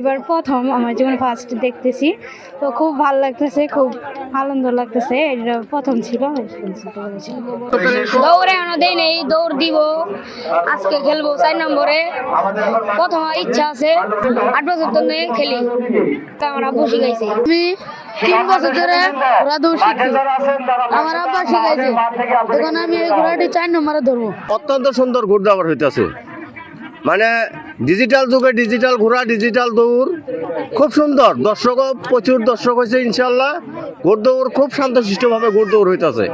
এবার প্রথম আমার জীবনে ফার্স্ট দেখতেছি, তো খুব ভালো লাগতেছে, খুব আনন্দ লাগতেছে। এটা প্রথম ছিল। দৌড়ে এখনো দেই নেই, দৌড় দিব, আজকে খেলবো 4 নম্বরে। প্রথম ইচ্ছা আছে, 8 বছর ধরে খেলি, আমার আব্বু শিখাইছে। আমি 3 বছর ধরে ঘোড়া দৌড় শিখছি, আমার আব্বা শিখাইছে। এখন আমি এই ঘোড়াটি 4 নম্বরে ধরবো। অত্যন্ত সুন্দর ঘোড়দৌড় হইতেছে, মানে ডিজিটাল যুগে ডিজিটাল ঘোড়া, ডিজিটাল দৌড় খুব সুন্দর। দর্শকও প্রচুর দর্শক হয়েছে ইনশাল্লাহ। ঘোড়দৌড় খুব শান্তশিষ্টভাবে ঘোড়দৌড় হইতেছে।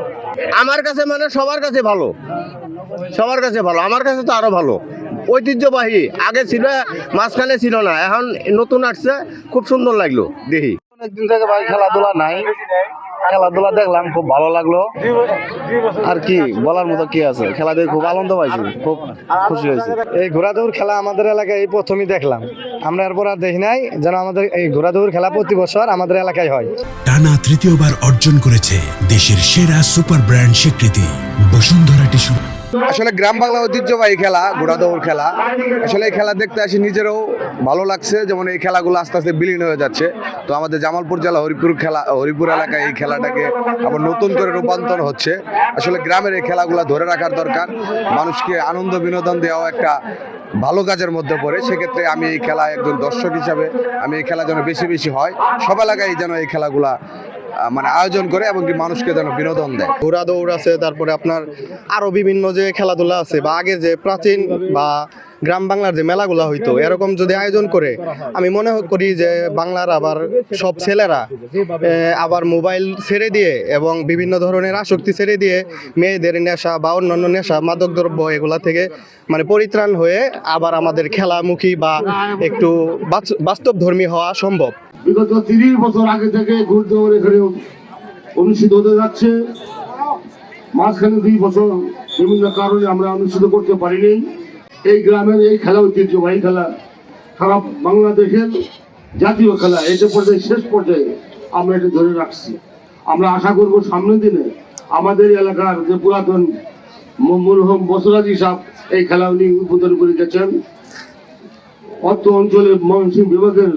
আমার কাছে মানে সবার কাছে ভালো, সবার কাছে ভালো, আমার কাছে তো আরো ভালো। ঐতিহ্যবাহী, আগে ছিল, মাঝখানে ছিল না, এখন নতুন আসছে, খুব সুন্দর লাগলো দেখি। অনেকদিন থেকে ভাই খেলাধুলা নাই, খেলাধুলা দেখলাম, খুব ভালো লাগলো। আর কি বলার মতো কি আছে, খেলা দেখে খুব আনন্দ পাইছি, খুব খুশি হয়েছে। এই ঘোড়া দৌড় খেলা আমাদের এলাকায় এই প্রথমই দেখলাম, আমরা এরপর আর দেখি নাই। যেন আমাদের এই ঘোড়া দৌড় খেলা প্রতি বছর আমাদের এলাকায় হয়। টানা তৃতীয়বার অর্জন করেছে দেশের সেরা সুপার ব্র্যান্ড স্বীকৃতি বসুন্ধরা টিস্যু। আসলে গ্রাম বাংলা ঐতিহ্যবাহী খেলা ঘোড়া দৌড় খেলা। আসলে এই খেলা দেখতে আসি, নিজেরও ভালো লাগছে। যেমন এই খেলাগুলো আস্তে আস্তে বিলীন হয়ে যাচ্ছে, তো আমাদের জামালপুর জেলা হরিপুর এলাকায় এই খেলাটাকে আবার নতুন করে রূপান্তর হচ্ছে। আসলে গ্রামের এই খেলাগুলো ধরে রাখার দরকার, মানুষকে আনন্দ বিনোদন দেওয়া একটা ভালো কাজের মধ্যে পড়ে। সেক্ষেত্রে আমি এই খেলায় একজন দর্শক হিসাবে আমি এই খেলা যেন বেশি বেশি হয়, সব এলাকায় যেন এই খেলাগুলা মানে আয়োজন করে এবং কি মানুষকে যেন বিনোদন দেয়। ঘোড়া দৌড় আছে, তারপরে আপনার আরো বিভিন্ন যে খেলাধুলা আছে, বা আগের যে প্রাচীন বা গ্রাম বাংলার যে মেলাগুলা হইতো, এরকম যদি আয়োজন করে, আমি মনে করি যে বাংলার আবার সব ছেলেরা আবার মোবাইল ছেড়ে দিয়ে এবং বিভিন্ন ধরনের আসক্তি ছেড়ে দিয়ে মেয়েদের নেশা বা অন্যান্য নেশা, মাদক দ্রব্য এগুলা থেকে মানে পরিত্রাণ হয়ে আবার আমাদের খেলামুখী বা একটু বাস্তবধর্মী হওয়া সম্ভব। বিগত 30 বছর আগে থেকে ঘোড়দৌড় এখানে অনুষ্ঠিত হতে যাচ্ছে। মাঝখানে 2 বছর বিভিন্ন কারণে আমরা অনুষ্ঠিত করতে পারিনি। এই গ্রামের এই খেলা ঐতিহ্যবাহী খেলা, সারা বাংলাদেশের জাতীয় খেলা, এটা পর্যায়ে শেষ পর্যায়ে আমরা এটা ধরে রাখছি। আমরা আশা করব সামনের দিনে আমাদের এলাকার যে পুরাতন মরহুম বসরাজি সাহেব এই খেলা উনি উদ্বোধন করে গেছেন। অর্থ অঞ্চলে ময়মনসিংহ বিভাগের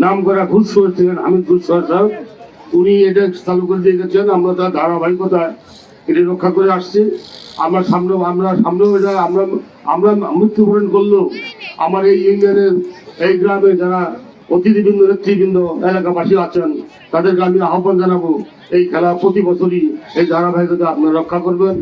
নাম করা ঘুষখোর ছিলেন হামিদ ঘুষখোর সাহেব, উনি এটা চালু করে দিয়ে গেছেন। আমরা তার ধারাবাহিকতায় এটা রক্ষা করে আসছি। আমরা সামনেও এটা আমরা মৃত্যুবরণ করলেও আমার এই ইউনিয়নের এই গ্রামে যারা অতিথিবৃন্দ, নেতৃবৃন্দ, এলাকাবাসী আছেন, তাদেরকে আমি আহ্বান জানাবো এই খেলা প্রতি বছরই এই ধারাবাহিকতা আপনারা রক্ষা করবেন।